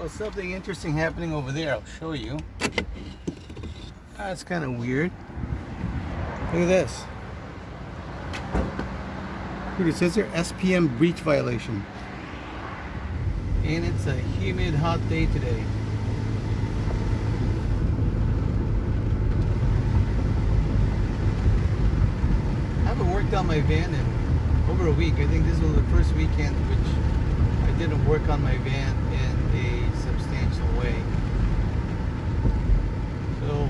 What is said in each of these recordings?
Well, something interesting happening over there. I'll show you. That's kind of weird. Look at this. Look, it says there SPM breach violation. And it's a humid, hot day today. I haven't worked on my van in over a week. I think this was the first weekend which I didn't work on my van in a substantial way. So,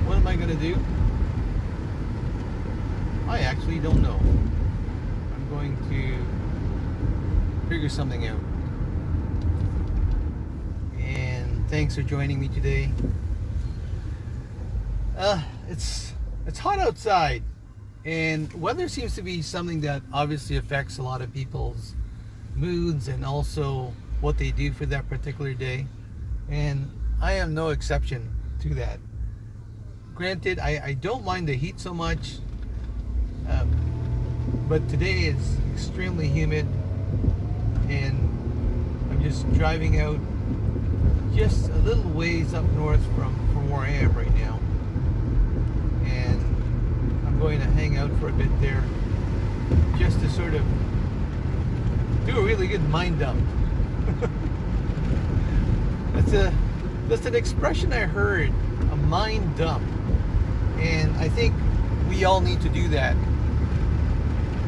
what am I going to do? I actually don't know. I'm going to figure something out. And thanks for joining me today. It's hot outside, and weather seems to be something that obviously affects a lot of people's moods and also what they do for that particular day. And I am no exception to that. Granted, I don't mind the heat so much, but today it's extremely humid, and I'm just driving out just a little ways up north from where I am right now, and I'm going to hang out for a bit there just to sort of do a really good mind dump. That's an expression I heard, a mind dump, and I think we all need to do that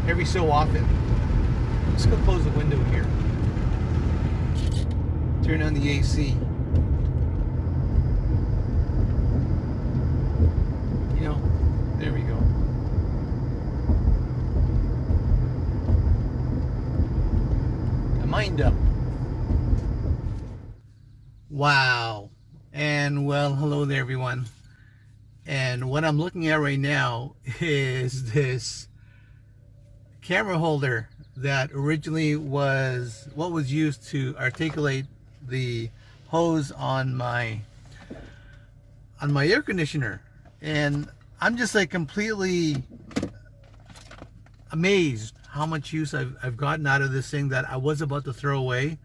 every so often. I'm just gonna close the window here, turn on the AC. You know, there we go. A mind up. Wow. And well, hello there everyone. And what I'm looking at right now is this camera holder that originally was what was used to articulate the hose on my air conditioner. And I'm just like completely amazed how much use I've gotten out of this thing that I was about to throw away,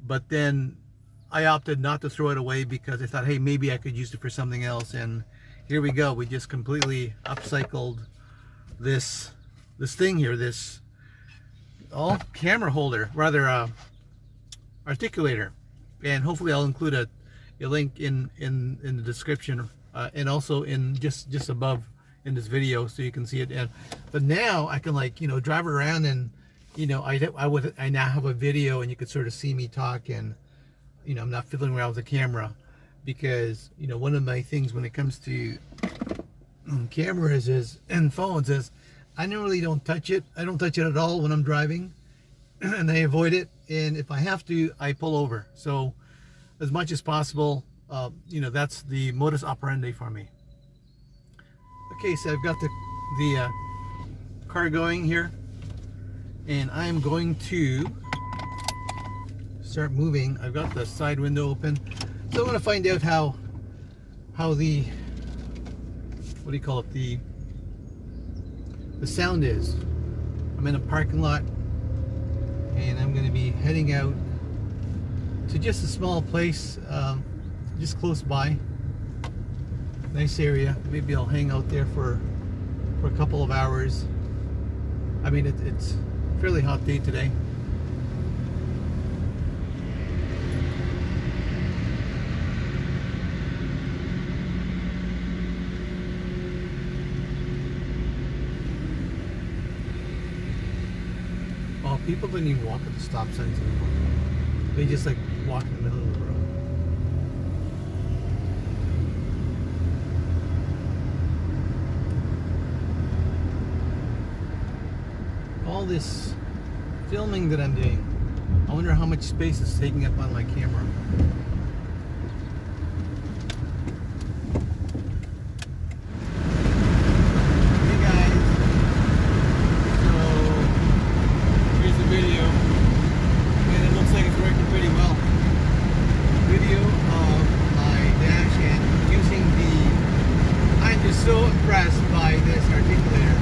but then I opted not to throw it away because I thought, hey, maybe I could use it for something else. And here we go. We just completely upcycled this thing here, this camera holder, rather articulator. And hopefully I'll include a link in the description, and also in just above in this video, so you can see it. But now I can, like, you know, drive around, and you know, I now have a video, and you could sort of see me talk, and you know, I'm not fiddling around with the camera, because you know, one of my things when it comes to cameras and phones is I normally don't touch it. I don't touch it at all when I'm driving, and I avoid it. And if I have to, I pull over. So as much as possible, you know, that's the modus operandi for me. Okay, so I've got the car going here, and I'm going to start moving. I've got the side window open, so I want to find out how the, what do you call it, the sound is. I'm in a parking lot, and I'm going to be heading out to just a small place, just close by. Nice area. Maybe I'll hang out there for a couple of hours. I mean, it's a fairly hot day today. Well, people don't even walk at the stop signs anymore. They just like walk in the middle of the road. All this filming that I'm doing, I wonder how much space it's taking up on my camera. Hey guys, so here's the video, and it looks like it's working pretty well. Video of my dash, and using I'm just so impressed by this articulator.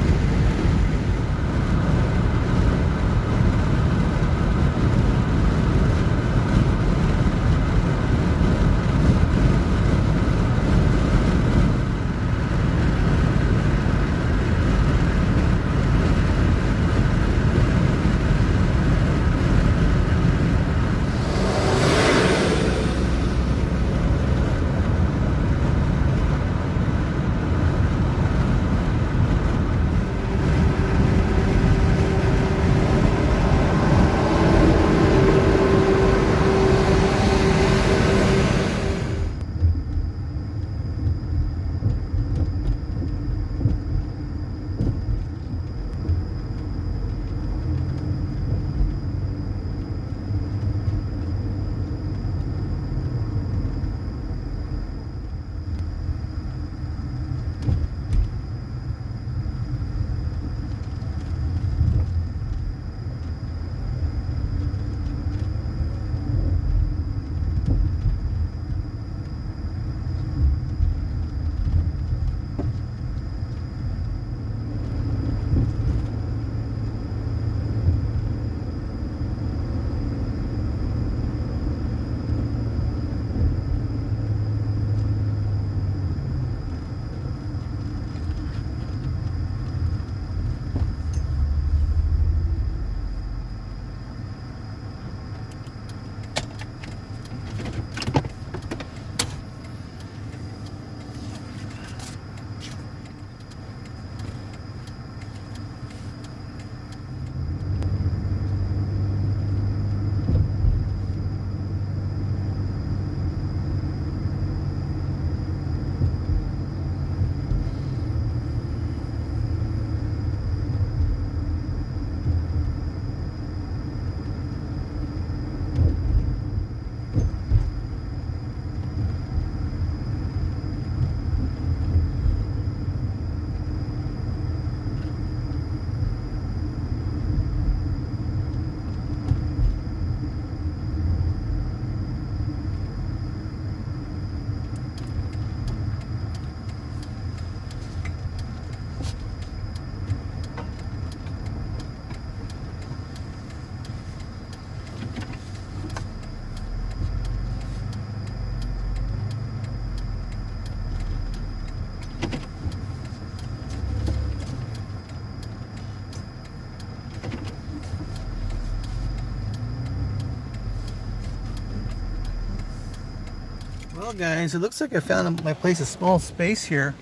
Well guys, it looks like I found my place a small space here.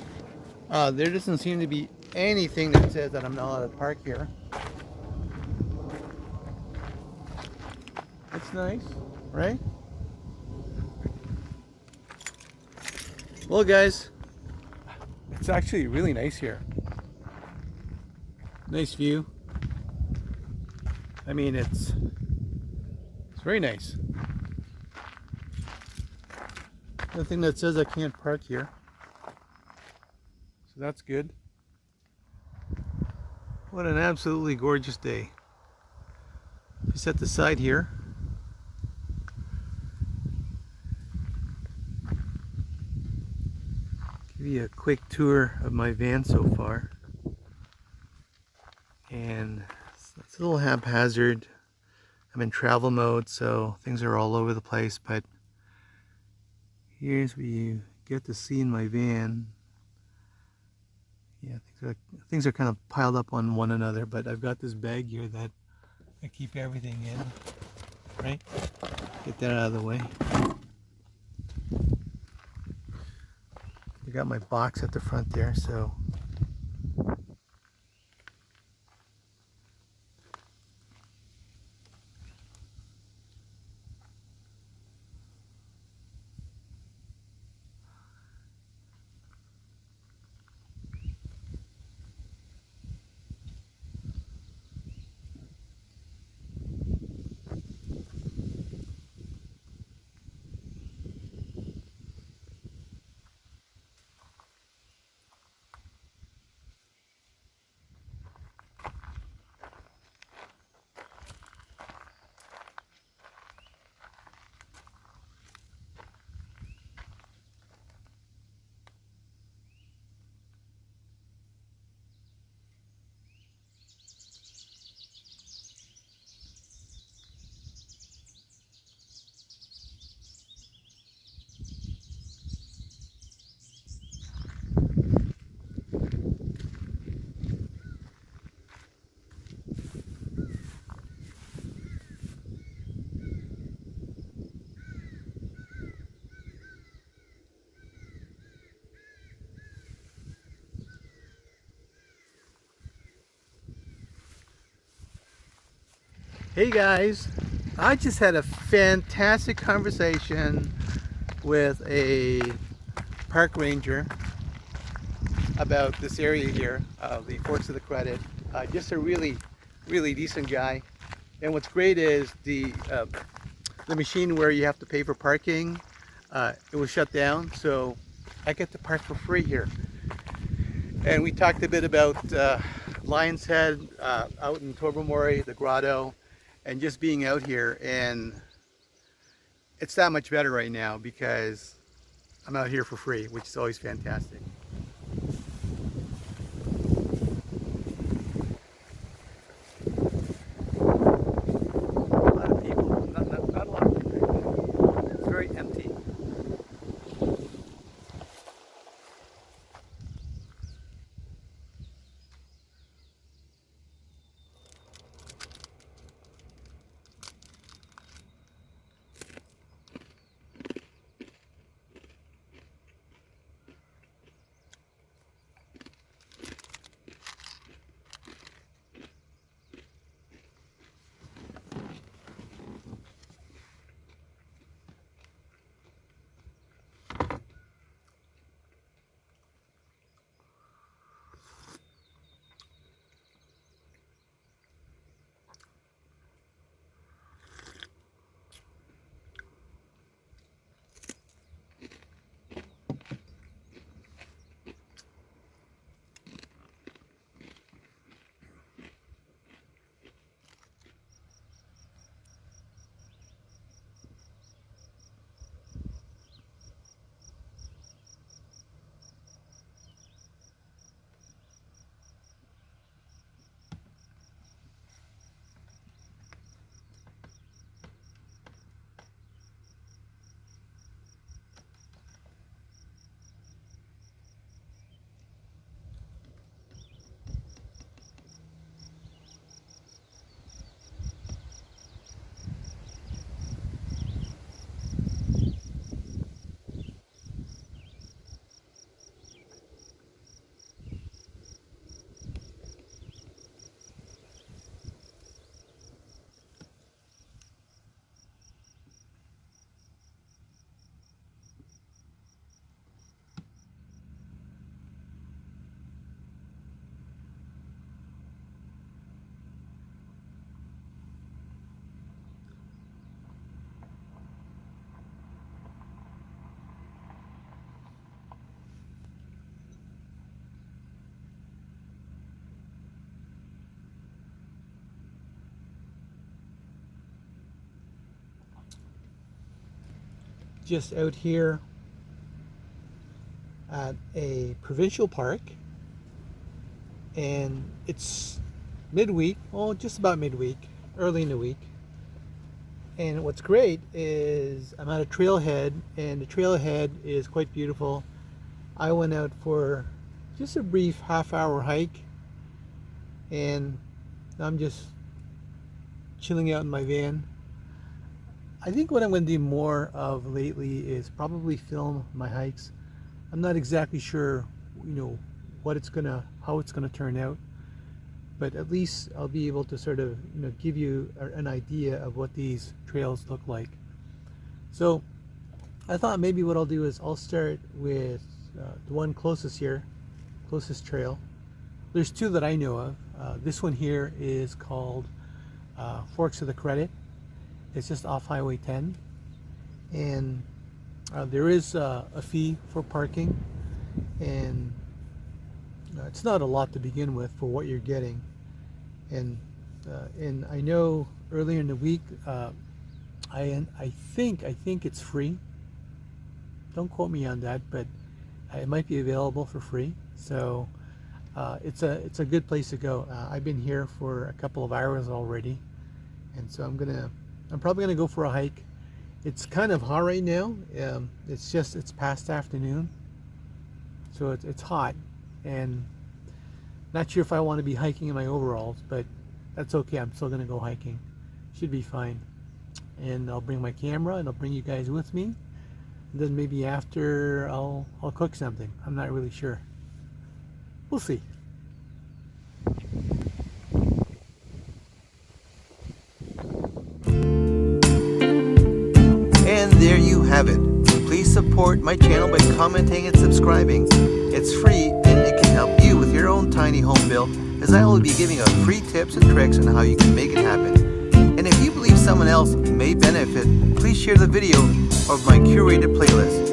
There doesn't seem to be anything that says that I'm not allowed to park here. It's nice, right? Well guys, it's actually really nice here. Nice view. I mean, it's very nice. Nothing that says I can't park here. So that's good. What an absolutely gorgeous day. You set the side here. Give you a quick tour of my van so far. And it's a little haphazard. I'm in travel mode, so things are all over the place, but here's what you get to see in my van. Yeah, things are kind of piled up on one another, but I've got this bag here that I keep everything in, right? Get that out of the way. I got my box at the front there, so hey guys, I just had a fantastic conversation with a park ranger about this area here, the Forks of the Credit. Just a really decent guy. And what's great is the machine where you have to pay for parking, it was shut down, so I get to park for free here. And we talked a bit about Lion's Head, out in Tobermory, the grotto, and just being out here. And it's that much better right now because I'm out here for free, which is always fantastic. A lot of people, not a lot of people. It's very empty. just out here at a provincial park, and it's midweek, well, just about midweek, early in the week. And what's great is I'm at a trailhead, and the trailhead is quite beautiful. I went out for just a brief half-hour hike, and I'm just chilling out in my van. I think what I'm going to do more of lately is probably film my hikes. I'm not exactly sure, how it's gonna turn out, but at least I'll be able to sort of, give you an idea of what these trails look like. So I thought maybe what I'll do is I'll start with the one closest trail. There's two that I know of. This one here is called Forks of the Credit. It's just off Highway 10, and there is a fee for parking, and it's not a lot to begin with for what you're getting. And I know earlier in the week, I think it's free. Don't quote me on that, but it might be available for free. So it's a good place to go. I've been here for a couple of hours already, and so I'm probably gonna go for a hike. It's kind of hot right now. It's past afternoon, so it's hot, and not sure if I want to be hiking in my overalls, but that's okay. I'm still gonna go hiking. Should be fine. And I'll bring my camera, and I'll bring you guys with me. And then maybe after I'll cook something. I'm not really sure. We'll see. And there you have it. Please support my channel by commenting and subscribing. It's free, and it can help you with your own tiny home build, as I will be giving out free tips and tricks on how you can make it happen. And if you believe someone else may benefit, please share the video of my curated playlist.